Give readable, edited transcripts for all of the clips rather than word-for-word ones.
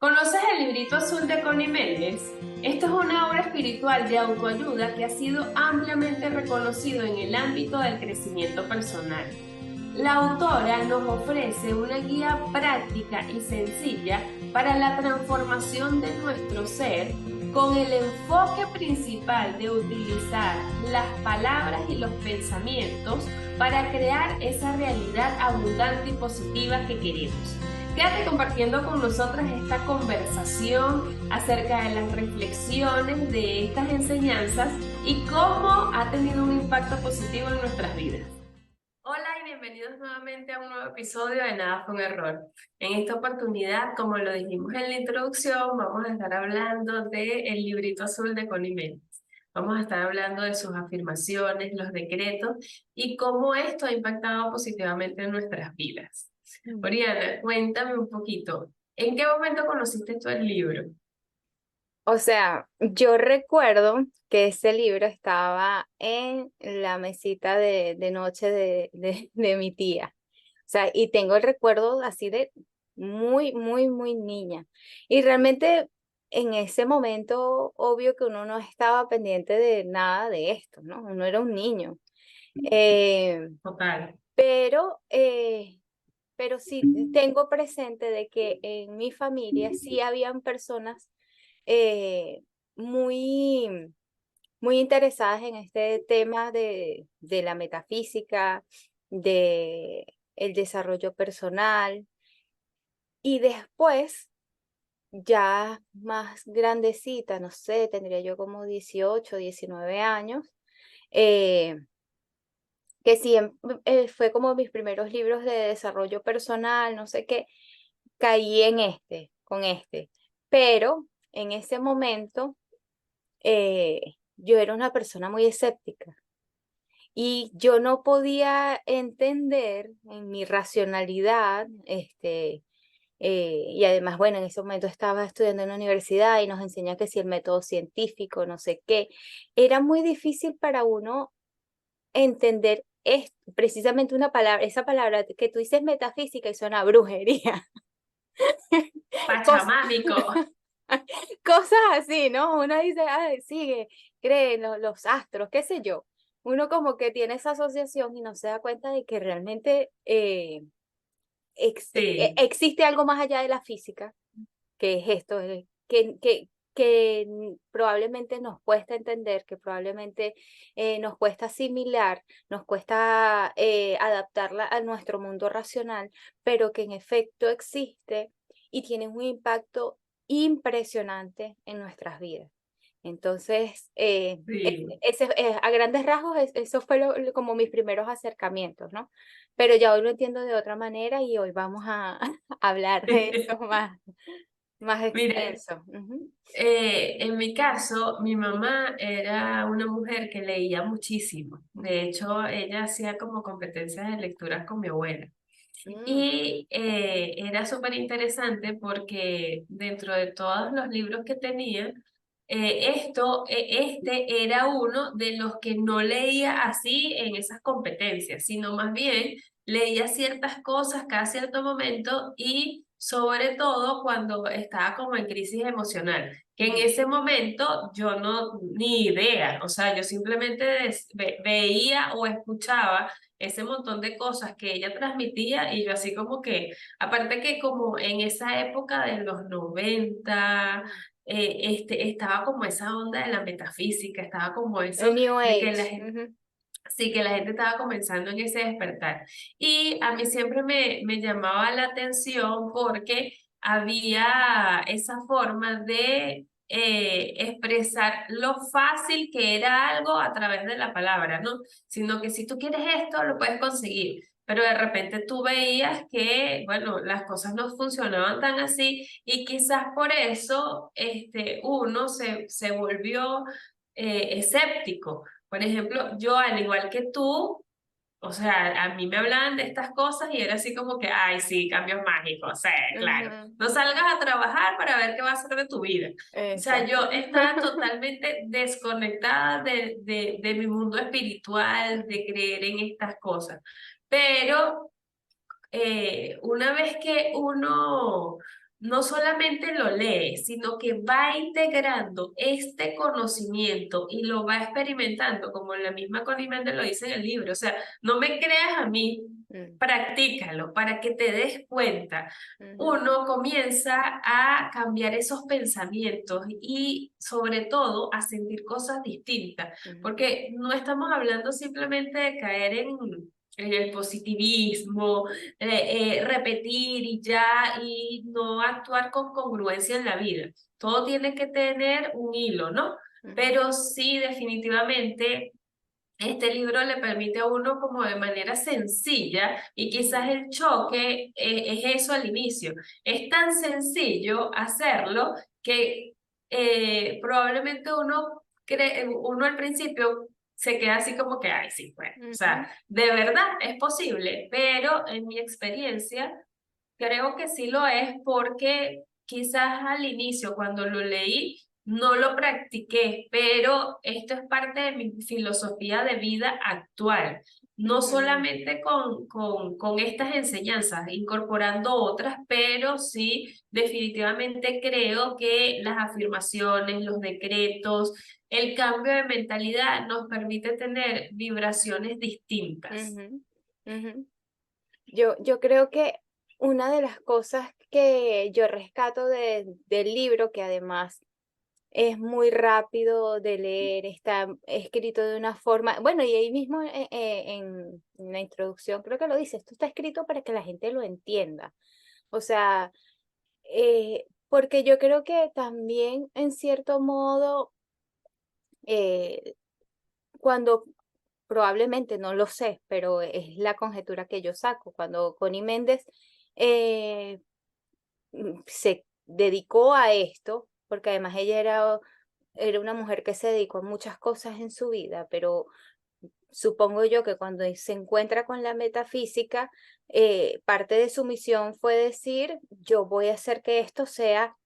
¿Conoces el librito azul de Connie Méndez? Esto es una obra espiritual de autoayuda que ha sido ampliamente reconocido en el ámbito del crecimiento personal. La autora nos ofrece una guía práctica y sencilla para la transformación de nuestro ser con el enfoque principal de utilizar las palabras y los pensamientos para crear esa realidad abundante y positiva que queremos. Quédate compartiendo con nosotras esta conversación acerca de las reflexiones de estas enseñanzas y cómo ha tenido un impacto positivo en nuestras vidas. Hola y bienvenidos nuevamente a un nuevo episodio de Nada fue un error. En esta oportunidad, como lo dijimos en la introducción, vamos a estar hablando del librito azul de Connie Méndez. Vamos a estar hablando de sus afirmaciones, los decretos y cómo esto ha impactado positivamente en nuestras vidas. Mm. Oriana, cuéntame un poquito, ¿en qué momento conociste tú el libro? O sea, yo recuerdo que ese libro estaba en la mesita de noche de mi tía. O sea, y tengo el recuerdo así de muy, muy, muy niña. Y realmente en ese momento, obvio que uno no estaba pendiente de nada de esto, ¿no? Uno era un niño. Eh, Total. pero, eh, pero sí tengo presente de que en mi familia sí habían personas eh, muy, muy interesadas en este tema de la metafísica, de el desarrollo personal. Y después, ya más grandecita, no sé, tendría yo como 18 19 años, eh, que sí, fue como mis primeros libros de desarrollo personal, no sé qué, caí en con este. Pero en ese momento yo era una persona muy escéptica y yo no podía entender en mi racionalidad, y además, bueno, en ese momento estaba estudiando en la universidad y nos enseñan que si el método científico, no sé qué, era muy difícil para uno entender precisamente una palabra, esa palabra que tú dices metafísica y suena a brujería. Cos- Pachamámico. Cosas así, ¿no? Uno dice, ay, sigue, cree en los astros, qué sé yo. Uno como que tiene esa asociación y no se da cuenta de que realmente Sí. existe algo más allá de la física, que es esto, que probablemente nos cuesta entender, que probablemente nos cuesta asimilar, nos cuesta adaptarla a nuestro mundo racional, pero que en efecto existe y tiene un impacto impresionante en nuestras vidas. Entonces, Sí. a grandes rasgos, eso fue como mis primeros acercamientos, ¿no? Pero ya hoy lo entiendo de otra manera y hoy vamos a hablar de eso más Mira, extenso. Ujú. en mi caso, mi mamá era una mujer que leía muchísimo. De hecho, ella hacía como competencias de lecturas con mi abuela. Mm, Y era súper interesante porque dentro de todos los libros que tenía, este era uno de los que no leía así en esas competencias, sino más bien leía ciertas cosas cada cierto momento y sobre todo cuando estaba como en crisis emocional, que en ujú. ese momento yo no, ni idea, o sea, yo simplemente veía o escuchaba ese montón de cosas que ella transmitía y yo así como que, aparte que como en esa época de los 90 Mm. estaba como esa onda de la metafísica, estaba como El eso New de que la Age. gente, Ujú. sí, que la gente estaba comenzando en ese despertar. Y a mí siempre me llamaba la atención porque había esa forma de expresar lo fácil que era algo a través de la palabra, ¿no? Sino que si tú quieres esto, lo puedes conseguir. Pero de repente tú veías que, bueno, las cosas no funcionaban tan así y quizás por eso uno se volvió escéptico. Por ejemplo, yo al igual que tú, o sea, a mí me hablaban de estas cosas y era así como que, ay, sí, cambios mágicos, sí, claro. Ujú. No salgas a trabajar para ver qué va a ser de tu vida. O sea, Exacto. yo estaba totalmente desconectada de mi mundo espiritual, de creer en estas cosas. Pero una vez que uno no solamente lo lee, sino que va integrando este conocimiento y lo va experimentando, como la misma Connie Méndez lo dice en el libro. O sea, no me creas a mí, Mm, practícalo para que te des cuenta. ujú, Uno comienza a cambiar esos pensamientos y sobre todo a sentir cosas distintas, ujú, porque no estamos hablando simplemente de caer en el positivismo, repetir y ya, y no actuar con congruencia en la vida. Todo tiene que tener un hilo, ¿no? ujú, Pero sí, definitivamente, este libro le permite a uno como de manera sencilla, y quizás ujú, el choque es eso al inicio. Es tan sencillo hacerlo que probablemente uno al principio se queda así como que, ay, sí, bueno, o ujú, sea, de verdad es posible, pero en mi experiencia creo que sí lo es porque quizás al inicio cuando lo leí no lo practiqué, pero esto es parte de mi filosofía de vida actual. No ujú, solamente con estas enseñanzas, incorporando otras, pero sí definitivamente creo que las afirmaciones, los decretos, el cambio de mentalidad nos permite tener vibraciones distintas. ujú, ujú. Yo creo que una de las cosas que yo rescato del libro, que además es muy rápido de leer, está escrito de una forma, bueno, y ahí mismo en la introducción creo que lo dice, esto está escrito para que la gente lo entienda. O sea, porque yo creo que también en cierto modo, eh, cuando probablemente, no lo sé, pero es la conjetura que yo saco, cuando Connie Méndez eh, se dedicó a esto, porque además ella era una mujer que se dedicó a muchas cosas en su vida, pero supongo yo que cuando se encuentra con la metafísica, parte de su misión fue decir, yo voy a hacer que esto sea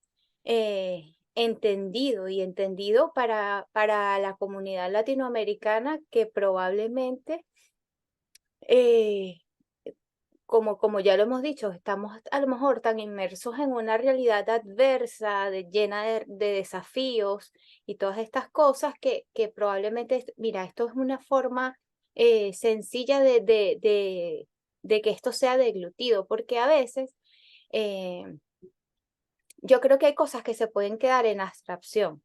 entendido y entendido para la comunidad latinoamericana que probablemente eh, como ya lo hemos dicho, estamos a lo mejor tan inmersos en una realidad adversa, llena de desafíos y todas estas cosas que probablemente, mira, esto es una forma sencilla de que esto sea deglutido, porque a veces eh, yo creo que hay cosas que se pueden quedar en abstracción.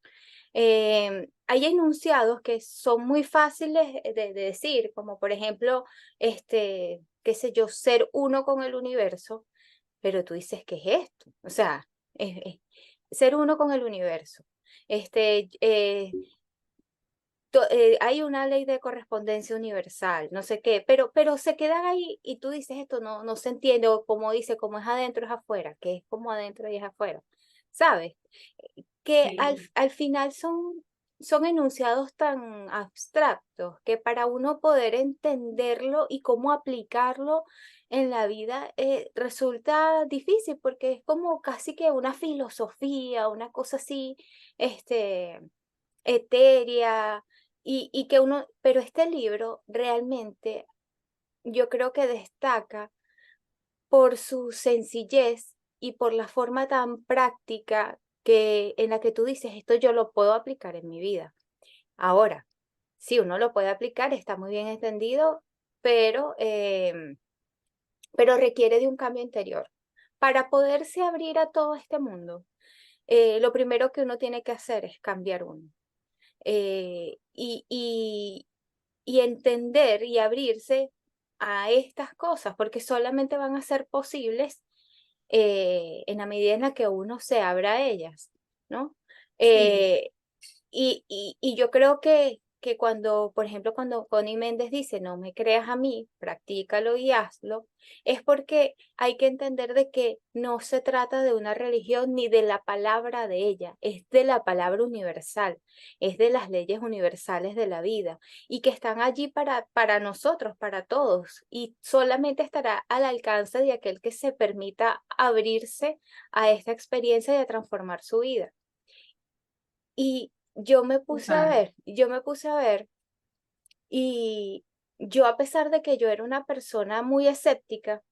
Hay enunciados que son muy fáciles de decir, como por ejemplo, qué sé yo, ser uno con el universo, pero tú dices, ¿qué es esto? O sea, ser uno con el universo. Este, eh, hay una ley de correspondencia universal, no sé qué, pero se quedan ahí y tú dices, esto no se entiende, o como dice, como es adentro es afuera, que es como adentro y es afuera, ¿sabes? Que Sí. al final son enunciados tan abstractos que para uno poder entenderlo y cómo aplicarlo en la vida resulta difícil porque es como casi que una filosofía, una cosa así, este, etérea y que uno, pero este libro realmente yo creo que destaca por su sencillez y por la forma tan práctica en la que tú dices, esto yo lo puedo aplicar en mi vida. Ahora, sí, uno lo puede aplicar, está muy bien entendido, pero, pero requiere de un cambio interior. Para poderse abrir a todo este mundo, lo primero que uno tiene que hacer es cambiar uno. Y entender y abrirse a estas cosas, porque solamente van a ser posibles en la medida en la que uno se abra a ellas, ¿no? Sí. Eh, y yo creo que cuando, por ejemplo, cuando Connie Méndez dice, no me creas a mí, practícalo y hazlo, es porque hay que entender de que no se trata de una religión ni de la palabra de ella, es de la palabra universal, es de las leyes universales de la vida y que están allí para nosotros, para todos, y solamente estará al alcance de aquel que se permita abrirse a esta experiencia de transformar su vida. Y Total. yo me puse a ver y yo a pesar de que yo era una persona muy escéptica,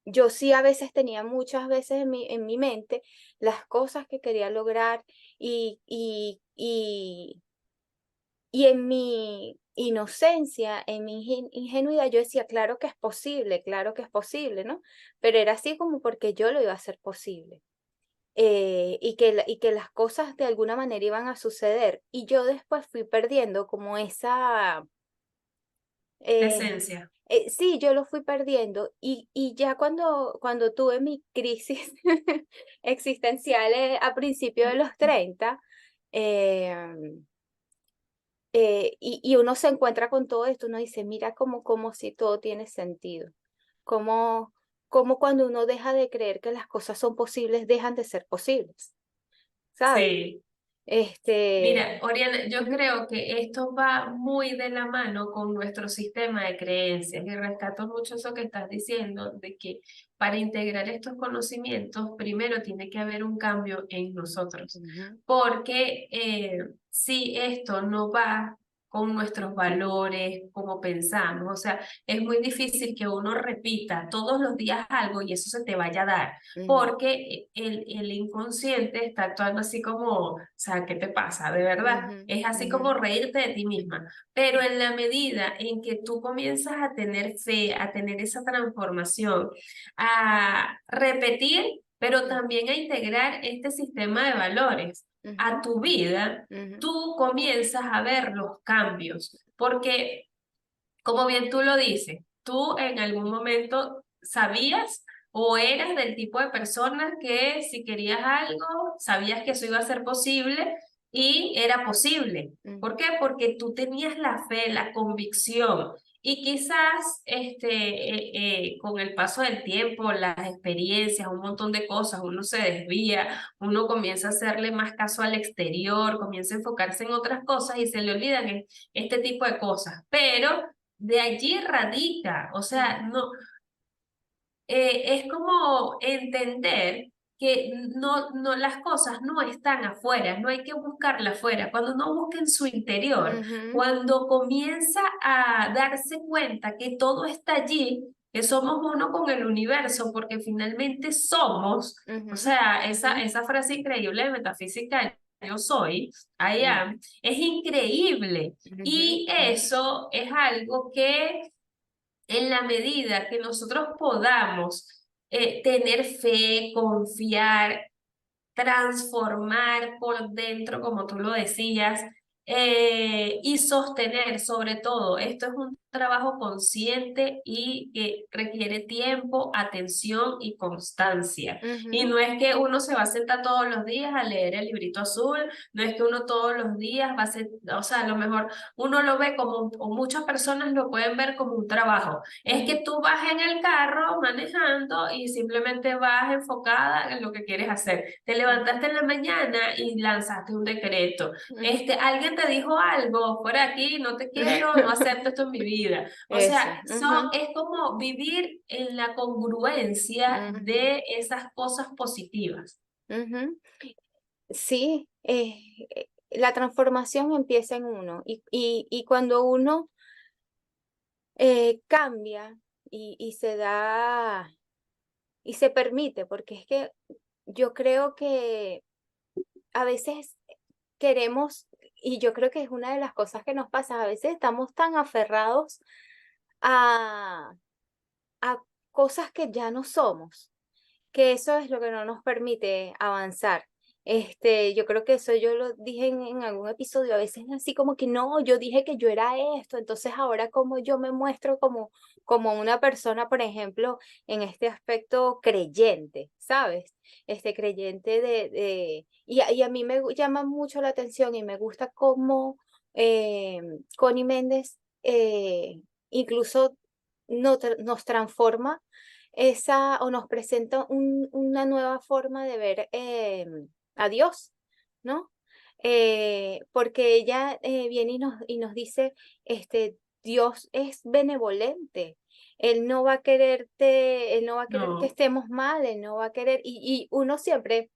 yo sí a veces tenía muchas veces en mi mente las cosas que quería lograr y en mi inocencia, en mi ingenuidad, yo decía, claro que es posible, ¿no? Pero era así como porque yo lo iba a hacer posible. Y que las cosas de alguna manera iban a suceder. Y yo después fui perdiendo como esa, La eh, esencia. sí, yo lo fui perdiendo. Y ya cuando tuve mi crisis existencial a principios de los 30, em, y uno se encuentra con todo esto, uno dice, mira como si todo tiene sentido, como, como cuando uno deja de creer que las cosas son posibles, dejan de ser posibles, ¿sabes? Sí. Este, Mira, Oriana, yo ujú, creo que esto va muy de la mano con nuestro sistema de creencias y rescato mucho eso que estás diciendo, de que para integrar estos conocimientos, primero tiene que haber un cambio en nosotros, ujú, porque si esto no va con nuestros valores, como pensamos, o sea, es muy difícil que uno repita todos los días algo y eso se te vaya a dar ujú, porque el inconsciente está actuando así como, o sea, ¿qué te pasa? De verdad, ujú, es así ujú, como reírte de ti misma. Pero en la medida en que tú comienzas a tener fe, a tener esa transformación, a repetir, pero también a integrar este sistema de valores a ujú, tu vida, ujú, tú comienzas a ver los cambios, porque como bien tú lo dices, tú en algún momento sabías o eras del tipo de persona que si querías algo, sabías que eso iba a ser posible y era posible. ujú, ¿Por qué? Porque tú tenías la fe, la convicción. Y quizás con el paso del tiempo, las experiencias, un montón de cosas, uno se desvía, uno comienza a hacerle más caso al exterior, comienza a enfocarse en otras cosas y se le olvidan este tipo de cosas. Pero de allí radica, o sea, ujú, no, es como entender que no, las cosas no están afuera, no hay que buscarlas afuera. Cuando uno busca en su interior, ujú, cuando comienza a darse cuenta que todo está allí, que somos uno con el universo, porque finalmente somos, o ujú, sea, ujú, esa frase increíble de metafísica, yo soy, I ujú, am, es increíble. ujú, Y ujú, eso es algo que en la medida que nosotros podamos tener fe, confiar, transformar por dentro, como tú lo decías, y sostener sobre todo. Esto es un trabajo consciente y que requiere tiempo, atención y constancia. Y ujú, no es que uno se va a sentar todos los días a leer el librito azul, no es que uno todos los días va a ser, o sea, a lo mejor uno lo ve como, o muchas personas lo pueden ver como un trabajo. Es ujú, que tú vas en el carro manejando y simplemente vas enfocada en lo que quieres hacer. Te levantaste en la mañana y lanzaste un decreto. ujú. Alguien te dijo algo, por aquí, no te quiero, no acepto esto en mi vida. O Eso. sea, Ujú, es como vivir en la congruencia ujú, de esas cosas positivas. ujú. Sí, la transformación empieza en uno y cuando uno cambia y se da y se permite, porque es que yo creo que a veces queremos, y yo creo que es una de las cosas que nos pasa, a veces estamos tan aferrados a, a cosas que ya no somos, que eso es lo que no nos permite avanzar. Yo creo que eso yo lo dije en algún episodio, a veces así como que no, yo dije que yo era esto, entonces ahora como yo me muestro como una persona, por ejemplo, en este aspecto creyente, ¿sabes? Creyente y a mí llama mucho la atención y me gusta cómo Connie Méndez incluso nos transforma o nos presenta una nueva forma de ver a Dios, ¿no? Porque ella viene y nos dice, Dios es benevolente, Él no va a querer que No, estemos mal, Él no va a querer, y uno siempre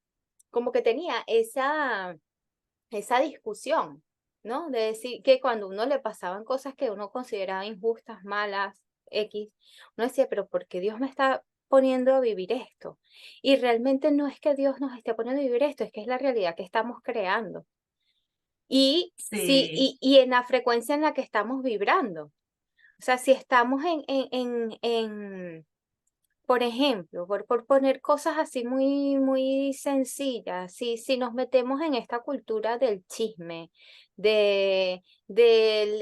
como que tenía esa discusión, ¿no? De decir que cuando uno le pasaban cosas que uno consideraba injustas, malas, X, uno decía, pero ¿por qué Dios me está poniendo a vivir esto. Y realmente no es que Dios nos esté poniendo a vivir esto, es que es la realidad que estamos creando. Y, sí, Sí, y en la frecuencia en la que estamos vibrando. O sea, si estamos por ejemplo, por poner cosas así muy, muy sencillas, si nos metemos en esta cultura del chisme, del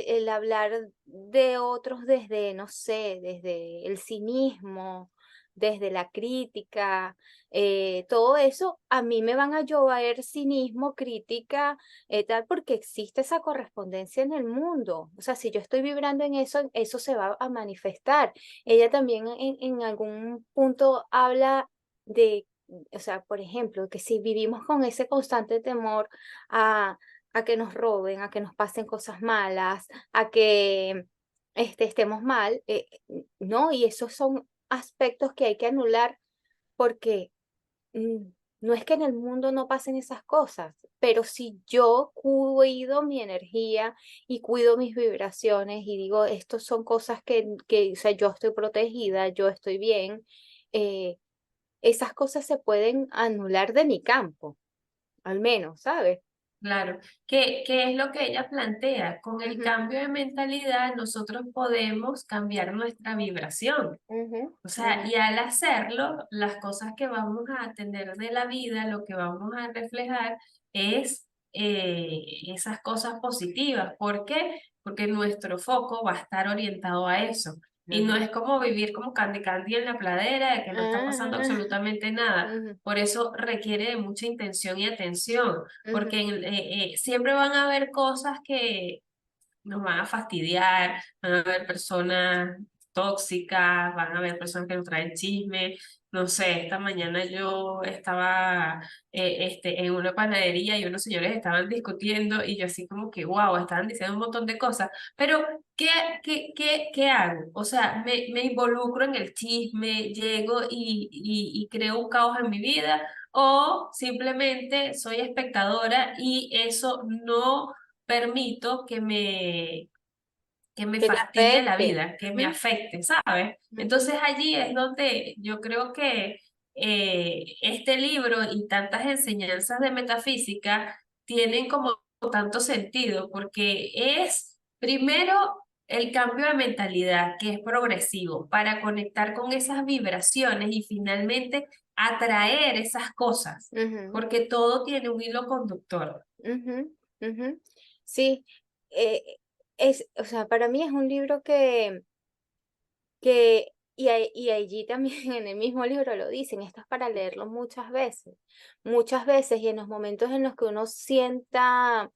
el hablar de otros desde, no sé, desde el cinismo, desde la crítica, todo eso, a mí me van a llover cinismo, crítica, tal, porque existe esa correspondencia en el mundo. O sea, si yo estoy vibrando en eso, eso se va a manifestar. Ella también en algún punto habla de, o sea, por ejemplo, que si vivimos con ese constante temor a, a que nos roben, a que nos pasen cosas malas, a que estemos mal, no, y esos son aspectos que hay que anular porque mm, no es que en el mundo no pasen esas cosas, pero si yo cuido mi energía y cuido mis vibraciones y digo, estos son cosas o sea, yo estoy protegida, yo estoy bien, eh, esas cosas se pueden anular de mi campo, al menos, ¿sabes? claro. ¿Qué es lo que ella plantea? Con el Ujú, cambio de mentalidad nosotros podemos cambiar nuestra vibración. ujú, O sea, ujú, y al hacerlo, las cosas que vamos a tener de la vida, lo que vamos a reflejar es esas cosas positivas. ¿Por qué? Porque nuestro foco va a estar orientado a eso. Y no ujú. es como vivir como Candy Candy en la pradera, de que no está pasando Ah, absolutamente nada. ujú, Por eso requiere de mucha intención y atención, ujú, porque siempre van a haber cosas que nos van a fastidiar, van a haber personas tóxicas, van a haber personas que nos traen chisme. No sé, esta mañana yo estaba en una panadería y unos señores estaban discutiendo y yo así como que, wow, estaban diciendo un montón de cosas, pero ¿qué hago? O sea, me involucro en el chisme, llego y creo un caos en mi vida o simplemente soy espectadora y eso no permito que me que te fastidie la afecte. vida, que me Ujú, afecte, ¿sabes? ujú, Entonces allí es donde yo creo que este libro y tantas enseñanzas de metafísica tienen como tanto sentido, porque es primero el cambio de mentalidad, que es progresivo, para conectar con esas vibraciones y finalmente atraer esas cosas, ujú. porque todo tiene un hilo conductor. Ujú, ujú. Sí, eh, o sea, para mí es un libro y allí también en el mismo libro lo dicen, esto es para leerlo muchas veces y en los momentos en los que uno sienta,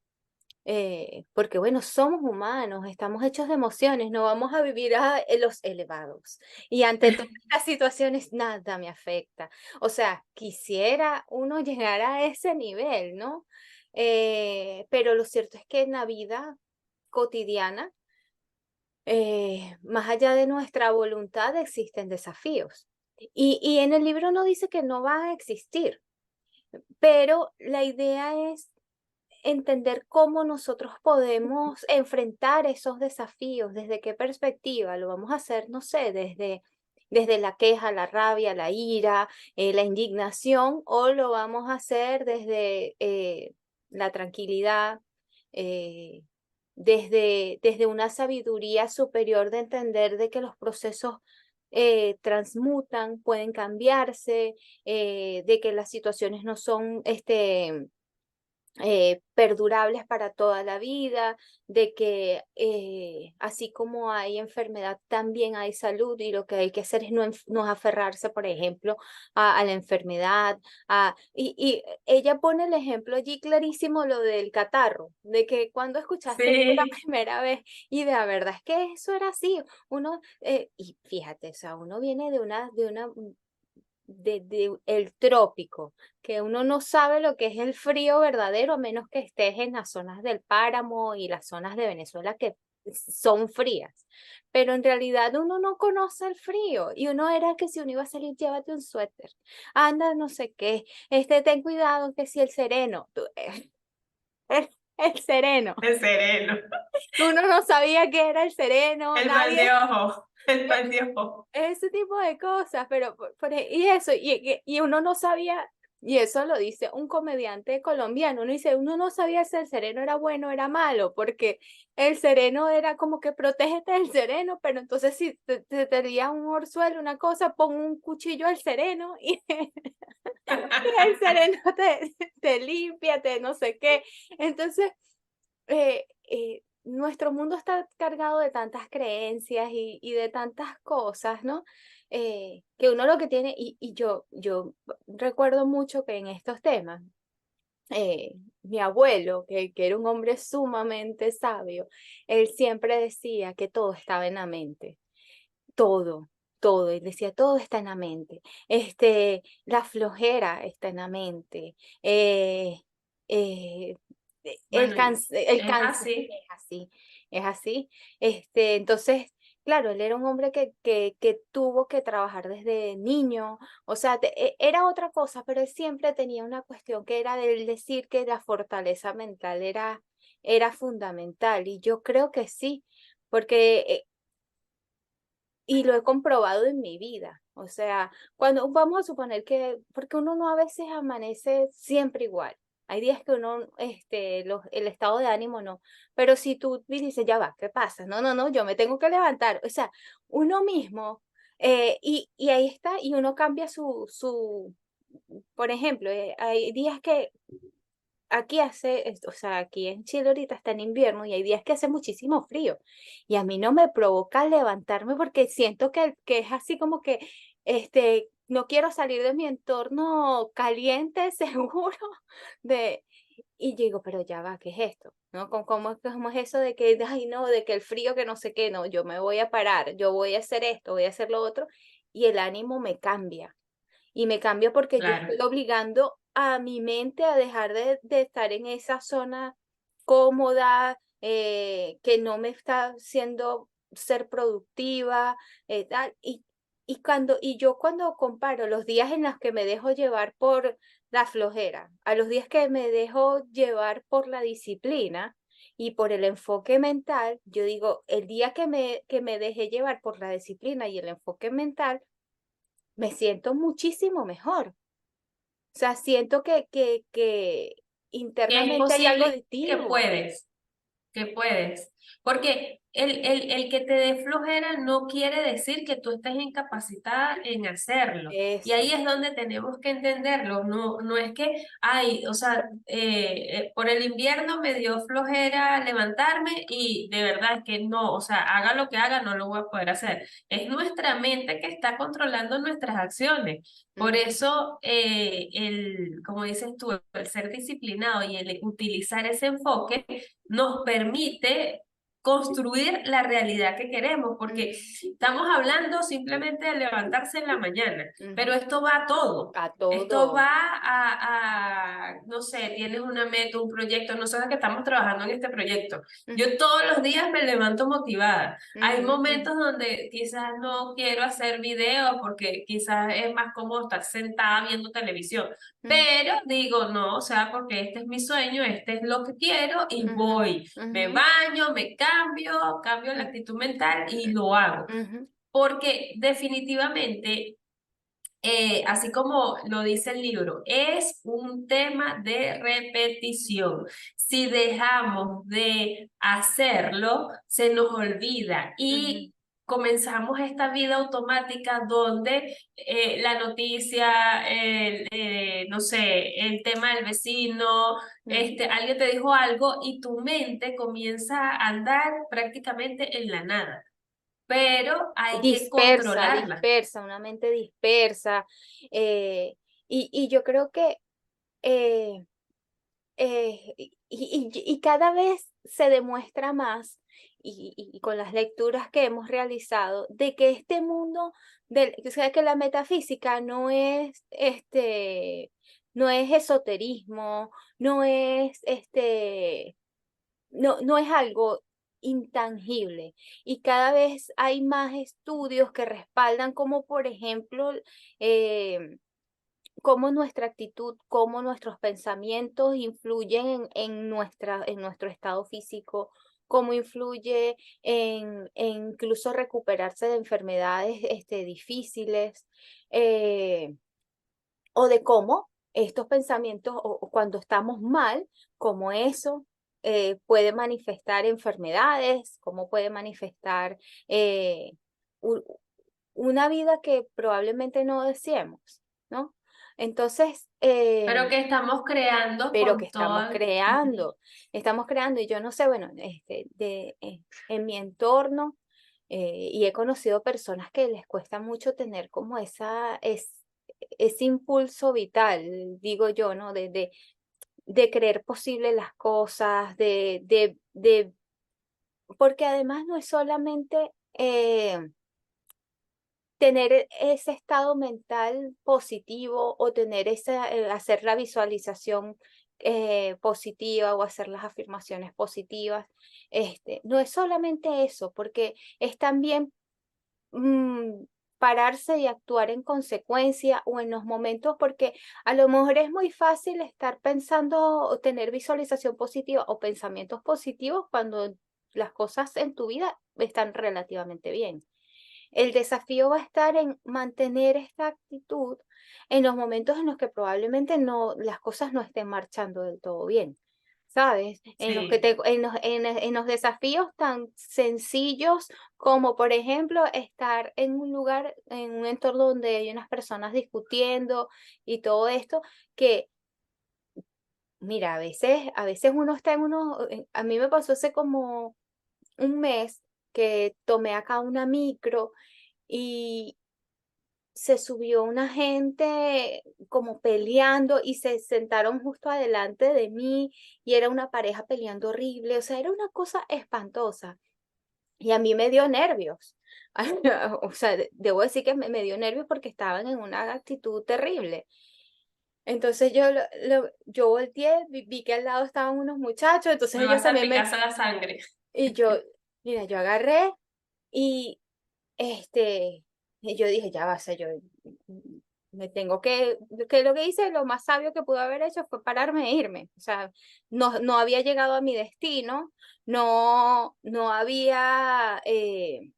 porque bueno, somos humanos, estamos hechos de emociones, no vamos a vivir en los elevados. Y ante todas las situaciones, nada me afecta. O sea, quisiera uno llegar a ese nivel, ¿no? Pero lo cierto es que en la vida cotidiana, más allá de nuestra voluntad, existen desafíos. Y en el libro no dice que no va a existir, pero la idea es entender cómo nosotros podemos enfrentar esos desafíos, desde qué perspectiva lo vamos a hacer, no sé, desde la queja, la rabia, la ira, la indignación, o lo vamos a hacer desde la tranquilidad, eh, desde una sabiduría superior de entender de que los procesos transmutan, pueden cambiarse, de que las situaciones no son perdurables para toda la vida, de que así como hay enfermedad, también hay salud y lo que hay que hacer es no aferrarse, por ejemplo, a la enfermedad. Y ella pone el ejemplo allí clarísimo, lo del catarro, de que cuando escuchaste eso la Sí. primera vez y de la verdad es que eso era así, uno, y fíjate, o sea, uno viene de el trópico, que uno no sabe lo que es el frío verdadero a menos que estés en las zonas del páramo y las zonas de Venezuela que son frías. Pero en realidad uno no conoce el frío y uno era que si uno iba a salir, llévate un suéter, anda no sé qué, ten cuidado que si el sereno, el sereno. El sereno, Uno no sabía qué era el sereno, el mal nadie, de ojo, el mal de ojo. ese tipo de cosas, pero y eso, y uno no sabía, y eso lo dice un comediante colombiano, uno dice, uno no sabía si el sereno era bueno o era malo, porque el sereno era como que protégete del sereno, pero entonces si te tenía un orzuelo, una cosa, pon un cuchillo al sereno y, y el sereno te limpia, te no sé qué. Entonces, nuestro mundo está cargado de tantas creencias y de tantas cosas, ¿no? Que uno lo que tiene, y yo recuerdo mucho que en estos temas, mi abuelo, que era un hombre sumamente sabio, él siempre decía que todo estaba en la mente, todo. Todo, y decía, todo está en la mente. La flojera está en la mente. eh, eh, Bueno, el es cáncer así. es así, es así. Entonces, claro, él era un hombre que tuvo que trabajar desde niño, o sea, era otra cosa, pero él siempre tenía una cuestión que era del decir que la fortaleza mental era fundamental, y yo creo que sí, porque y lo he comprobado en mi vida. O sea, cuando vamos a suponer que, porque uno no a veces amanece siempre igual. Hay días que uno, el estado de ánimo no. Pero si tú dices, ya va, ¿qué pasa? No, no, no, yo me tengo que levantar. O sea, uno mismo, y ahí está, y uno cambia por ejemplo, hay días que aquí o sea, aquí en Chile ahorita está en invierno y hay días que hace muchísimo frío y a mí no me provoca levantarme porque siento que es así como que, no quiero salir de mi entorno caliente, seguro, de, y digo, pero ya va, ¿qué es esto? ¿No? ¿Cómo es eso de que, ay, no, de que el frío, que no sé qué, no, yo me voy a parar, yo voy a hacer esto, voy a hacer lo otro, y el ánimo me cambia. Y me cambia porque yo Claro, estoy obligando a mi mente a dejar de estar en esa zona cómoda, que no me está haciendo ser productiva, tal. Y yo cuando comparo los días en los que me dejo llevar por la flojera, a los días que me dejo llevar por la disciplina y por el enfoque mental, yo digo, el día que me dejé llevar por la disciplina y el enfoque mental, me siento muchísimo mejor. O sea, siento que que es internamente hay algo posible que distinto. puedes. Que puedes. Porque el que te dé flojera no quiere decir que tú estés incapacitada en hacerlo. Y ahí Eso. es donde tenemos que entenderlo. No, no es que, ay, o sea, por el invierno me dio flojera levantarme y de verdad es que no, o sea, haga lo que haga, no lo voy a poder hacer. Es nuestra mente que está controlando nuestras acciones. Por Ujú, eso, como dices tú, el ser disciplinado y el utilizar ese enfoque nos permite construir la realidad que queremos, porque ujú, estamos hablando simplemente de levantarse en la mañana, pero ujú. esto va a todo. A Esto todo. va no sé, tienes una meta, un proyecto, nosotros que estamos trabajando en este proyecto. Ujú, Yo todos los días me levanto motivada. Hay ujú, ujú, momentos donde quizás no quiero hacer videos porque quizás es más cómodo estar sentada viendo televisión, ujú, pero digo, no, o sea, porque este es mi sueño, este es lo que quiero y ujú, voy. Me ujú, baño, me cambio la actitud mental y lo hago. ujú, Porque definitivamente, así como lo dice el libro, es un tema de repetición. Si dejamos de hacerlo, se nos olvida ujú, y comenzamos esta vida automática donde la noticia, no sé, el tema del vecino, ujú. alguien te dijo algo y tu mente comienza a andar prácticamente en la nada, pero hay que Dispersa, controlarla. dispersa, una mente dispersa. eh, y yo creo que eh, y cada vez se demuestra más, y con las lecturas que hemos realizado, de que este mundo, o sea, que la metafísica no es esoterismo, no es, no es algo intangible. Y cada vez hay más estudios que respaldan, como por ejemplo, eh, cómo nuestra actitud, cómo nuestros pensamientos influyen en nuestro estado físico, cómo influye en incluso recuperarse de enfermedades difíciles, eh, o de cómo estos pensamientos, o cuando estamos mal, cómo eso puede manifestar enfermedades, cómo puede manifestar eh, u- una vida que probablemente no deseemos, ¿no? Entonces, Pero que estamos creando pero que con todo. Ujú. estamos creando, y yo no sé, bueno, en mi entorno, y he conocido personas que les cuesta mucho tener como ese impulso vital, digo yo, ¿no? De creer posible las cosas, porque además no es solamente tener ese estado mental positivo, o tener hacer la visualización positiva, o hacer las afirmaciones positivas. No es solamente eso, porque es también mm, pararse y actuar en consecuencia, o en los momentos, porque a lo mejor es muy fácil estar pensando o tener visualización positiva o pensamientos positivos cuando las cosas en tu vida están relativamente bien. El desafío va a estar en mantener esta actitud en los momentos en los que probablemente las cosas no estén marchando del todo bien, ¿sabes? En los que Sí, en los desafíos tan sencillos como, por ejemplo, estar en un lugar, en un entorno donde hay unas personas discutiendo y todo esto, que, mira, a veces uno está a mí me pasó hace como un mes que tomé acá una micro, y se subió una gente como peleando, y se sentaron justo adelante de mí, y era una pareja peleando horrible, o sea, era una cosa espantosa, y a mí me dio nervios. O sea, debo decir que me dio nervios porque estaban en una actitud terrible. Entonces yo volteé, vi que al lado estaban unos muchachos, entonces me va a ellos también salpicar la sangre. y yo, mira, yo agarré y Este, y yo dije, ya va, o sea, yo me tengo que lo que hice, lo más sabio que pude haber hecho fue pararme e irme. O sea, no había llegado a mi destino, no había, eh,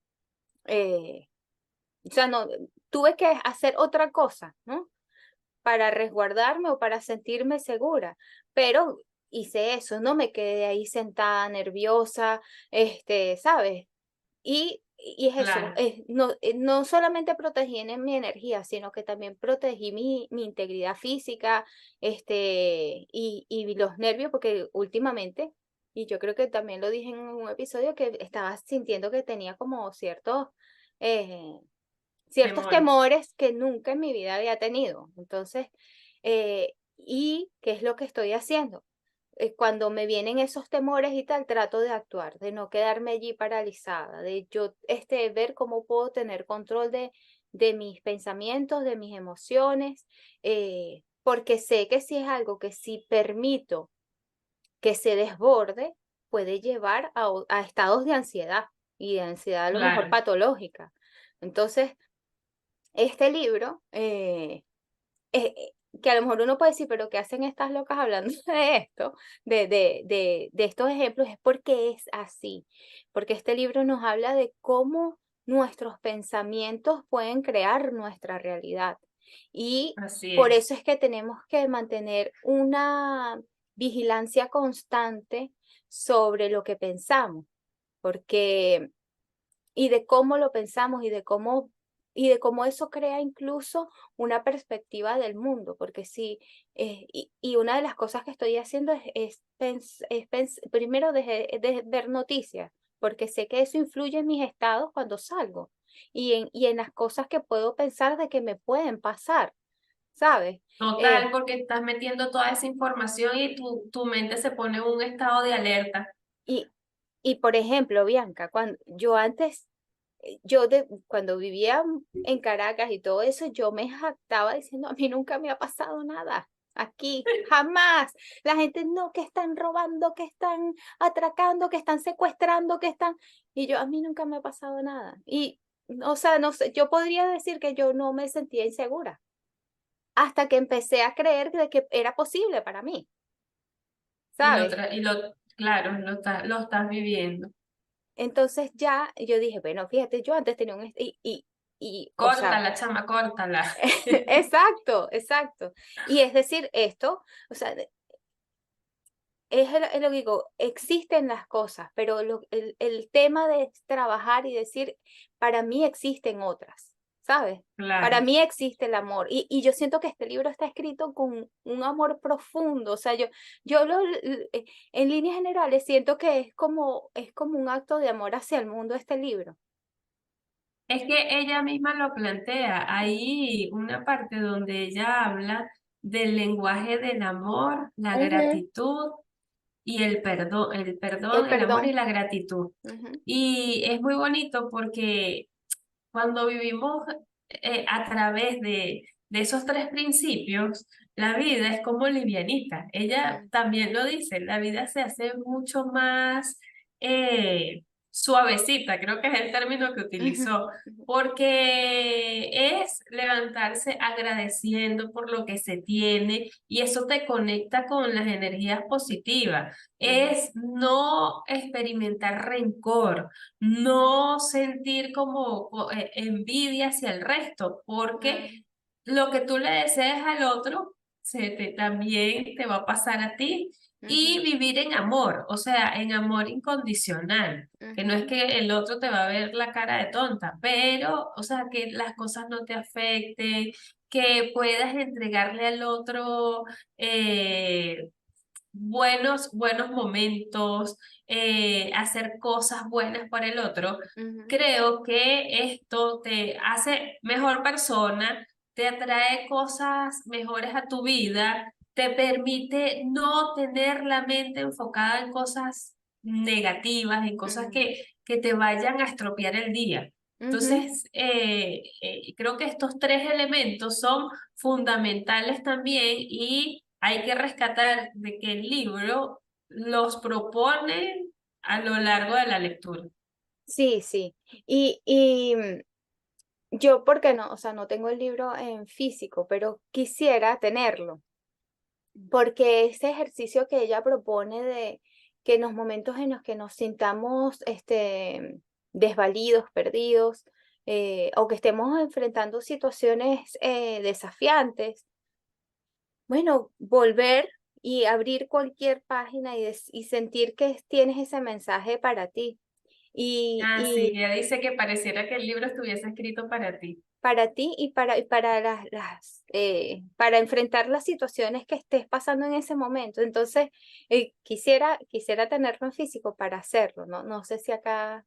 o sea, no, tuve que hacer otra cosa, ¿no? Para resguardarme o para sentirme segura, pero hice eso, no me quedé ahí sentada nerviosa, ¿sabes? Y es eso, Claro, no solamente protegí en mi energía, sino que también protegí mi integridad física, y los nervios, porque últimamente, y yo creo que también lo dije en un episodio, que estaba sintiendo que tenía como eh, ciertos temores. temores que nunca en mi vida había tenido. Entonces, ¿y qué es lo que estoy haciendo? Cuando me vienen esos temores y tal, trato de actuar, de no quedarme allí paralizada, de yo ver cómo puedo tener control de mis pensamientos, de mis emociones, porque sé que si es algo que si permito que se desborde, puede llevar a estados de ansiedad, y de ansiedad a lo mejor Claro. patológica. Entonces, este libro, que a lo mejor uno puede decir, pero ¿qué hacen estas locas hablando de esto, de estos ejemplos? Es porque es así, porque este libro nos habla de cómo nuestros pensamientos pueden crear nuestra realidad. Y Así por eso es. es que tenemos que mantener una vigilancia constante sobre lo que pensamos, porque y de cómo lo pensamos, y de cómo eso crea incluso una perspectiva del mundo, porque sí, y una de las cosas que estoy haciendo primero de ver noticias, porque sé que eso influye en mis estados cuando salgo, y en las cosas que puedo pensar de que me pueden pasar, ¿sabes? Total, porque estás metiendo toda esa información y tu mente se pone en un estado de alerta. Y, y por ejemplo, Bianca, cuando yo antes, cuando vivía en Caracas y todo eso, yo me jactaba diciendo, a mí nunca me ha pasado nada. Aquí, jamás. La gente no, que están robando, que están atracando, que están secuestrando, que están... Y yo, a mí nunca me ha pasado nada. Y, o sea, no sé, yo podría decir que yo no me sentía insegura. hasta que empecé a creer de que era posible para mí, Y lo, ¿sabes? tra- y lo claro, lo estás viviendo. Entonces ya yo dije, bueno, fíjate, yo antes tenía o sea, Córtala, chama, córtala. exacto, exacto. Y es decir, esto, o sea, es lo que digo, existen las cosas, pero el tema de trabajar y decir, para mí existen otras, ¿sabes? Para Claro. mí existe el amor. Y yo siento que este libro está escrito con un amor profundo. O sea, en líneas generales siento que es como un acto de amor hacia el mundo este libro. Es que ella misma lo plantea. Hay una parte donde ella habla del lenguaje del amor, la Ujú. gratitud y el El perdón, el amor y perdón. la gratitud. Ujú, Y es muy bonito porque cuando vivimos a través de esos tres principios, la vida es como livianita. Ella mm, también lo dice, la vida se hace mucho más suavecita, creo que es el término que ujú, utilizó, ujú, porque es levantarse agradeciendo por lo que se tiene y eso te conecta con las energías positivas. ujú, Es no experimentar rencor, no sentir como envidia hacia el resto, porque mm, lo que tú le deseas al otro también te va a pasar a ti y ujú, vivir en amor, o sea, en amor incondicional, que no es ujú, que el otro te va a ver la cara de tonta, pero, o sea, que las cosas no te afecten, que puedas entregarle al otro buenos momentos, hacer cosas buenas para el otro, ujú, creo que esto te hace mejor persona, te atrae cosas mejores a tu vida, te permite no tener la mente enfocada en cosas negativas, en cosas ujú, que te vayan a estropear el día. ujú. Entonces, creo que estos tres elementos son fundamentales también y hay que rescatar de que el libro los propone a lo largo de la lectura. Sí, sí. Yo, ¿por qué no? O sea, no tengo el libro en físico, pero quisiera tenerlo, porque ese ejercicio que ella propone de que en los momentos en los que nos sintamos desvalidos, perdidos, o que estemos enfrentando situaciones desafiantes, bueno, volver y abrir cualquier página y sentir que tienes ese mensaje para ti. Ah, sí, Y ella dice que pareciera que el libro estuviese escrito para ti. para ti y para para enfrentar las situaciones que estés pasando en ese momento. Entonces, quisiera tenerlo en físico para hacerlo, ¿no? No sé si acá,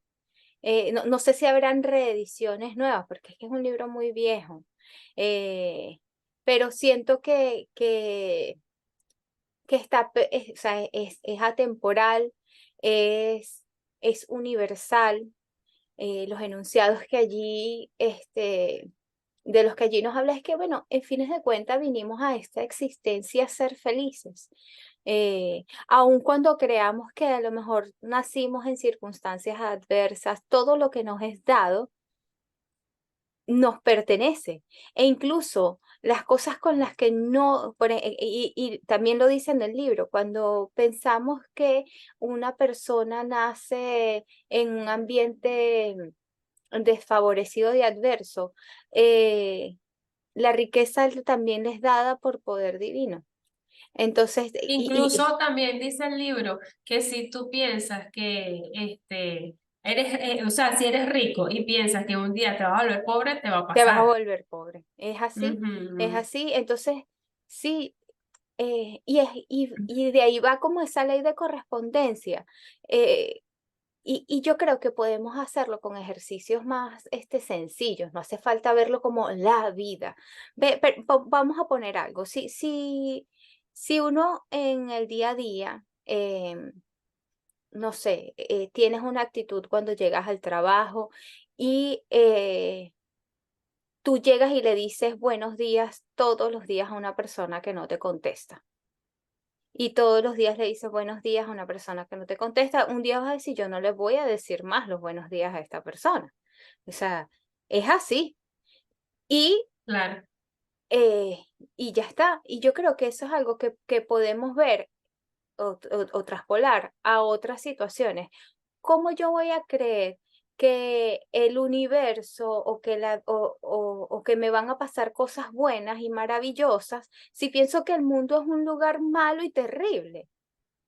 no sé si habrán reediciones nuevas, porque es que es un libro muy viejo. eh, pero siento que o sea, es atemporal, es, es universal. Los enunciados que allí, de los que allí nos habla es que, bueno, en fines de cuentas vinimos a esta existencia a ser felices. Aun cuando creamos que a lo mejor nacimos en circunstancias adversas, todo lo que nos es dado nos pertenece. E incluso las cosas con las que no, y también lo dice en el libro, cuando pensamos que una persona nace en un ambiente desfavorecido y adverso, la riqueza también es dada por poder divino. Entonces, Incluso también dice el libro que si tú piensas que o sea, si eres rico y piensas que un día te vas a volver pobre, te va a te vas a pasar. volver pobre. Es así, es Ujú. así. Entonces, sí, y de ahí va como esa ley de correspondencia. eh, y yo creo que podemos hacerlo con ejercicios más sencillos, no hace falta verlo como la vida. Vamos a poner algo, si uno en el día a día, no sé, tienes una actitud cuando llegas al trabajo y tú llegas y le dices buenos días todos los días a una persona que no te contesta. Y todos los días le dices buenos días a una persona que no te contesta, un día vas a decir, yo no le voy a decir más los buenos días a esta persona. O sea, es así. Y Claro. eh, y ya está. Y yo creo que eso es algo que podemos ver o traspolar a otras situaciones. ¿Cómo yo voy a creer que el universo o que me van a pasar cosas buenas y maravillosas si pienso que el mundo es un lugar malo y terrible?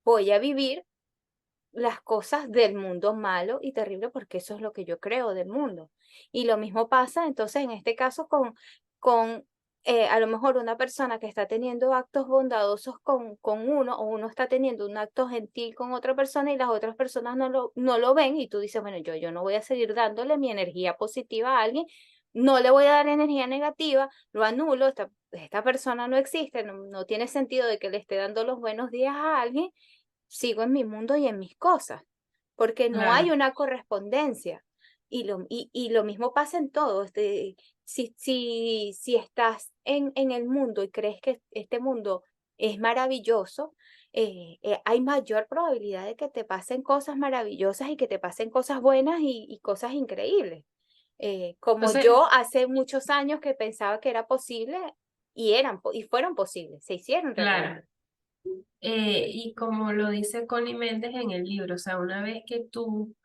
Voy a vivir las cosas del mundo malo y terrible porque eso es lo que yo creo del mundo. Y lo mismo pasa entonces en este caso con a lo mejor una persona que está teniendo actos bondadosos con uno o uno está teniendo un acto gentil con otra persona y las otras personas no lo ven y tú dices, bueno, yo no voy a seguir dándole mi energía positiva a alguien, no le voy a dar energía negativa, lo anulo, esta persona no existe, no tiene sentido de que le esté dando los buenos días a alguien, sigo en mi mundo y en mis cosas, porque no hay Claro. una correspondencia. Y lo mismo pasa en todo. Si estás en el mundo y crees que este mundo es maravilloso, hay mayor probabilidad de que te pasen cosas maravillosas y que te pasen cosas buenas y cosas increíbles. Como Entonces, yo hace muchos años que pensaba que era posible y fueron posibles, se hicieron realidad. claro. Y como lo dice Connie Méndez en el libro, o sea, una vez que tú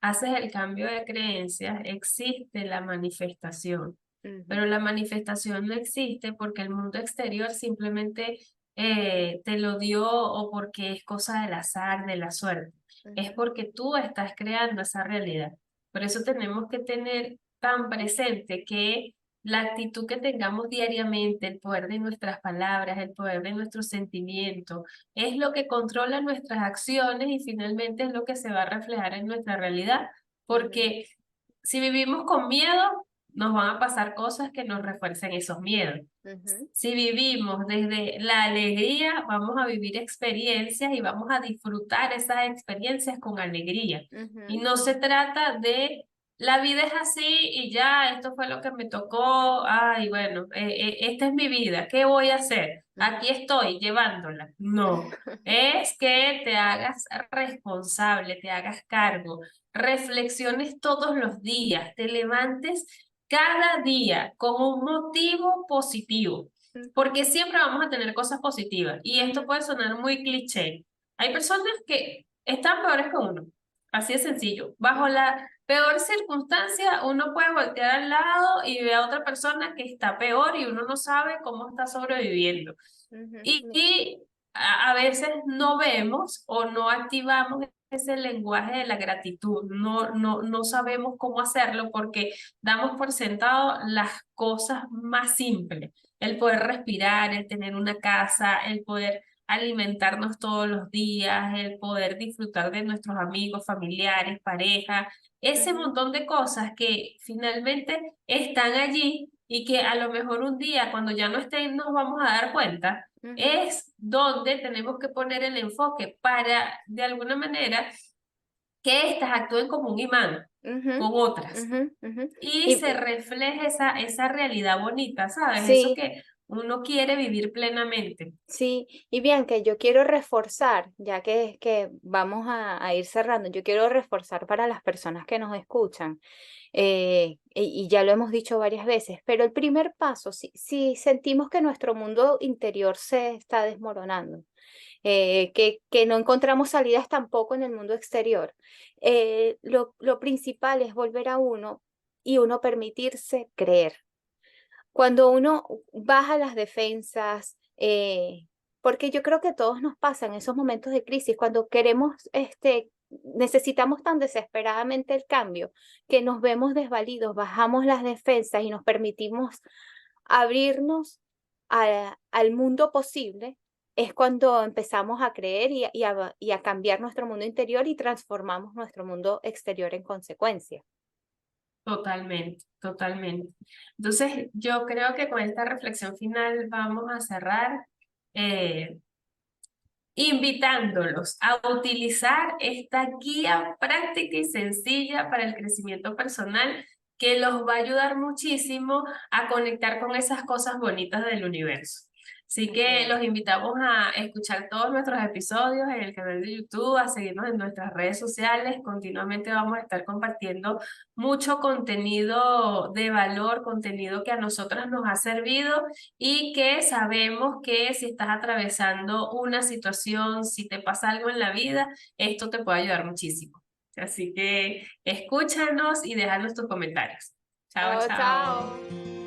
haces el cambio de creencias, existe la manifestación, Ujú, pero la manifestación no existe porque el mundo exterior simplemente te lo dio o porque es cosa del azar, de la suerte. Es ujú, porque tú estás creando esa realidad. Por eso tenemos que tener tan presente que la actitud que tengamos diariamente, el poder de nuestras palabras, el poder de nuestros sentimientos, es lo que controla nuestras acciones y finalmente es lo que se va a reflejar en nuestra realidad. ujú, Porque si vivimos con miedo, nos van a pasar cosas que nos refuercen esos miedos. ujú, Si vivimos desde la alegría, vamos a vivir experiencias y vamos a disfrutar esas experiencias con alegría. Y ujú, no se trata de la vida es así y ya, esto fue lo que me tocó, ay, bueno, esta es mi vida, ¿qué voy a hacer? ujú, Aquí estoy llevándola. No, es que te hagas responsable, te hagas cargo, reflexiones todos los días, te levantes cada día con un motivo positivo, ujú, porque siempre vamos a tener cosas positivas y esto puede sonar muy cliché. Hay personas que están peores que uno, así de sencillo. Bajo la peor circunstancia, uno puede voltear al lado y ver a otra persona que está peor y uno no sabe cómo está sobreviviendo. ujú, Y a veces no vemos o no activamos ese lenguaje de la gratitud, no sabemos cómo hacerlo porque damos por sentado las cosas más simples, el poder respirar, el tener una casa, el poder alimentarnos todos los días, el poder disfrutar de nuestros amigos, familiares, pareja, ese ujú, montón de cosas que finalmente están allí y que a lo mejor un día cuando ya no estén nos vamos a dar cuenta, ujú, es donde tenemos que poner el enfoque para, de alguna manera, que éstas actúen como un imán ujú, con otras ujú, ujú. y Y se refleje esa realidad bonita, ¿sabes? Eso sí, que uno quiere vivir plenamente. sí, y bien, que yo quiero reforzar, ya que vamos a ir cerrando, yo quiero reforzar para las personas que nos escuchan, y ya lo hemos dicho varias veces, pero el primer paso, si sentimos que nuestro mundo interior se está desmoronando, que no encontramos salidas tampoco en el mundo exterior, lo principal es volver a uno y uno permitirse creer. Cuando uno baja las defensas, porque yo creo que a todos nos pasa en esos momentos de crisis, cuando queremos, necesitamos tan desesperadamente el cambio que nos vemos desvalidos, bajamos las defensas y nos permitimos abrirnos al mundo posible, es cuando empezamos a creer y a cambiar nuestro mundo interior y transformamos nuestro mundo exterior en consecuencia. Totalmente, totalmente. Entonces, yo creo que con esta reflexión final vamos a cerrar. eh, Invitándolos a utilizar esta guía práctica y sencilla para el crecimiento personal que los va a ayudar muchísimo a conectar con esas cosas bonitas del universo. Así Así que es. los invitamos a escuchar todos nuestros episodios en el canal de YouTube, a seguirnos en nuestras redes sociales. Continuamente vamos a estar compartiendo mucho contenido de valor, contenido que a nosotras nos ha servido y que sabemos que si estás atravesando una situación, si te pasa algo en la vida, esto te puede ayudar muchísimo. Así que escúchanos y déjanos tus comentarios. Chao, Oh, chao. chao.